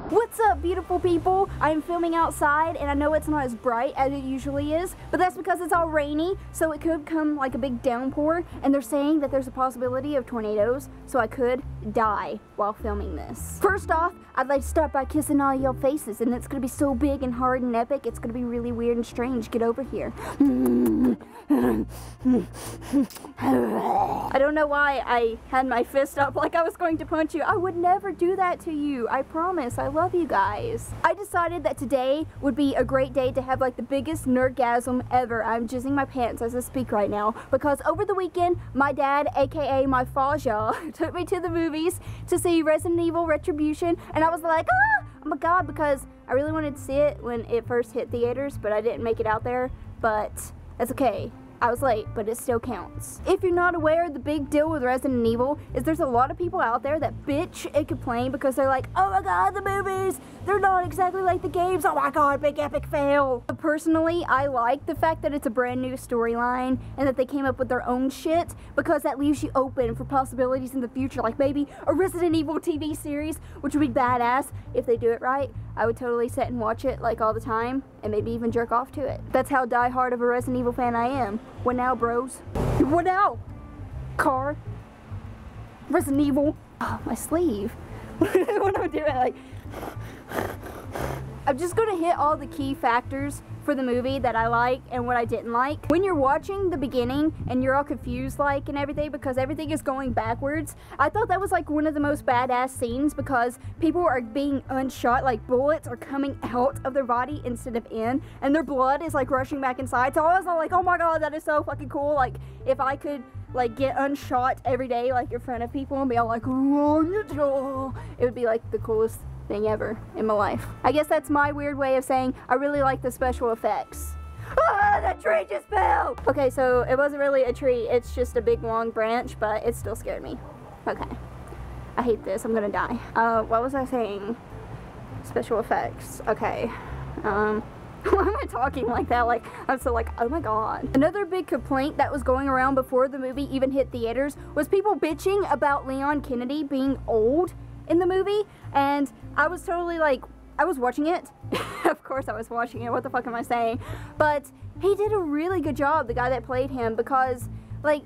What's up, beautiful people? I'm filming outside and I know it's not as bright as it usually is, but that's because it's all rainy, so it could come like a big downpour, and they're saying that there's a possibility of tornadoes, so I could die while filming this. First off, I'd like to start by kissing all your faces, and it's gonna be so big and hard and epic, it's gonna be really weird and strange. Get over here. I don't know why I had my fist up like I was going to punch you. I would never do that to you. I promise. I love you guys. I decided that today would be a great day to have like the biggest nerdgasm ever. I'm jizzing my pants as I speak right now because over the weekend, my dad, aka my Faja, took me to the movies to see Resident Evil Retribution, and I was like, oh my god, because I really wanted to see it when it first hit theaters, but I didn't make it out there, but that's okay. I was late, but it still counts. If you're not aware, the big deal with Resident Evil is there's a lot of people out there that bitch and complain because they're like, oh my god, the movies, they're not exactly like the games, oh my god, big epic fail. But personally, I like the fact that it's a brand new storyline and that they came up with their own shit, because that leaves you open for possibilities in the future, like maybe a Resident Evil TV series, which would be badass if they do it right. I would totally sit and watch it like all the time and maybe even jerk off to it. That's how diehard of a Resident Evil fan I am. What now, bros? What now? Car? Resident Evil? Oh, my sleeve. What am I doing? Like, I'm just gonna hit all the key factors for the movie that I like and what I didn't like. When you're watching the beginning and you're all confused like and everything because everything is going backwards, I thought that was like one of the most badass scenes because people are being unshot, like bullets are coming out of their body instead of in, and their blood is like rushing back inside. So I was all like, oh my god, that is so fucking cool. Like if I could like get unshot every day like in front of people and be all like, oh, it would be like the coolest thing ever in my life. I guess that's my weird way of saying I really like the special effects. Ah, that tree just fell! Okay, so it wasn't really a tree, it's just a big long branch, but it still scared me. Okay. I hate this, I'm gonna die. What was I saying? Special effects. Okay. Why am I talking like that? Like, I'm so like, oh my god. Another big complaint that was going around before the movie even hit theaters was people bitching about Leon Kennedy being old in the movie, and I was totally like, I was watching it. Of course I was watching it, what the fuck am I saying? But he did a really good job, the guy that played him, because like,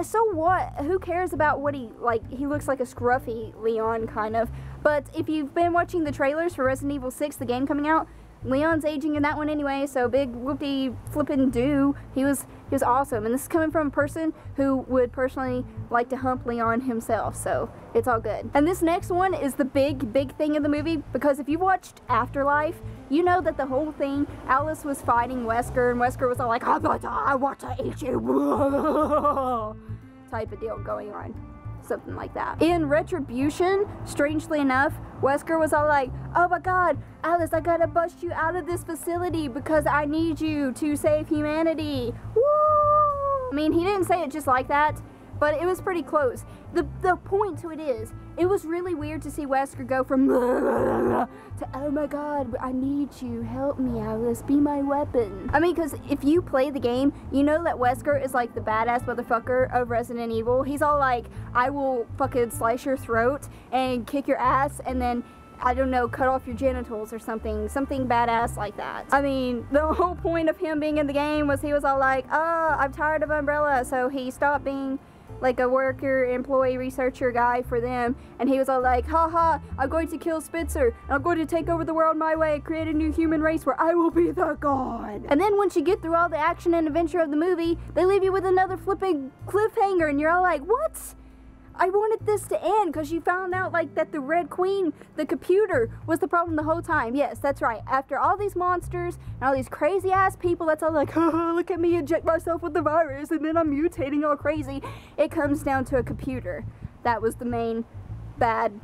so what? Who cares about what he, like, he looks like a scruffy Leon kind of, but if you've been watching the trailers for Resident Evil 6, the game coming out, Leon's aging in that one anyway, so big whoopty flippin' do. He was awesome, and this is coming from a person who would personally like to hump Leon himself, so it's all good. And this next one is the big thing in the movie, because if you watched Afterlife, you know that the whole thing, Alice was fighting Wesker, and Wesker was all like, I'm gonna die, I want to eat you, type of deal going on. Something like that. In Retribution, strangely enough, Wesker was all like, oh my god, Alice, I gotta bust you out of this facility because I need you to save humanity. Woo! I mean, he didn't say it just like that, but it was pretty close. The point to it is, it was really weird to see Wesker go from to, oh my god, I need you, help me, Alice, be my weapon. I mean, because if you play the game, you know that Wesker is like the badass motherfucker of Resident Evil. He's all like, I will fucking slice your throat and kick your ass and then, I don't know, cut off your genitals or something badass like that. I mean, the whole point of him being in the game was he was all like, oh, I'm tired of Umbrella, so he stopped being like a worker, employee, researcher guy for them, and he was all like, haha, I'm going to kill Spitzer, and I'm going to take over the world my way and create a new human race where I will be the god. And then once you get through all the action and adventure of the movie, they leave you with another flipping cliffhanger, and you're all like, what? I wanted this to end because you found out like that the Red Queen, the computer, was the problem the whole time. Yes, that's right. After all these monsters and all these crazy ass people that's all like, oh, look at me inject myself with the virus and then I'm mutating all crazy. It comes down to a computer. That was the main bad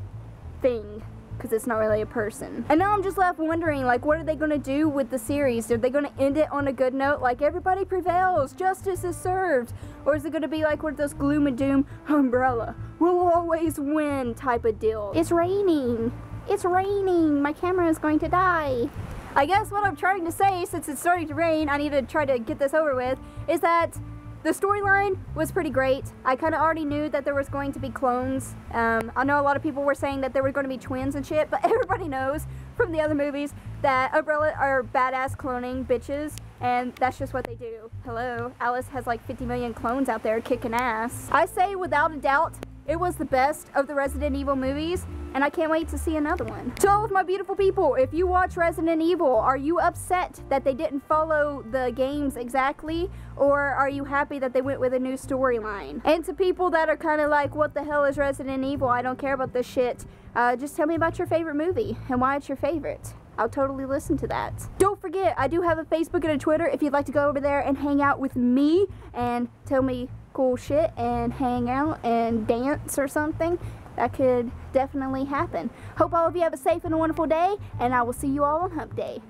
thing, because it's not really a person. And now I'm just left wondering, like, what are they going to do with the series? Are they going to end it on a good note, like everybody prevails, justice is served? Or is it going to be like one of those gloom and doom, Umbrella will always win type of deal? It's raining. It's raining. My camera is going to die. I guess what I'm trying to say, since it's starting to rain, I need to try to get this over with, is that The storyline was pretty great. I kind of already knew that there was going to be clones. I know a lot of people were saying that there were going to be twins and shit, but everybody knows from the other movies that Umbrella are badass cloning bitches, and that's just what they do. Hello, Alice has like 50 million clones out there kicking ass. I say without a doubt, it was the best of the Resident Evil movies, and I can't wait to see another one. To all of my beautiful people, if you watch Resident Evil, are you upset that they didn't follow the games exactly, or are you happy that they went with a new storyline? And to people that are kind of like, what the hell is Resident Evil? I don't care about this shit. Just tell me about your favorite movie and why it's your favorite. I'll totally listen to that. Don't forget, I do have a Facebook and a Twitter if you'd like to go over there and hang out with me and tell me cool shit and hang out and dance or something. That could definitely happen. Hope all of you have a safe and a wonderful day, and I will see you all on Hump Day.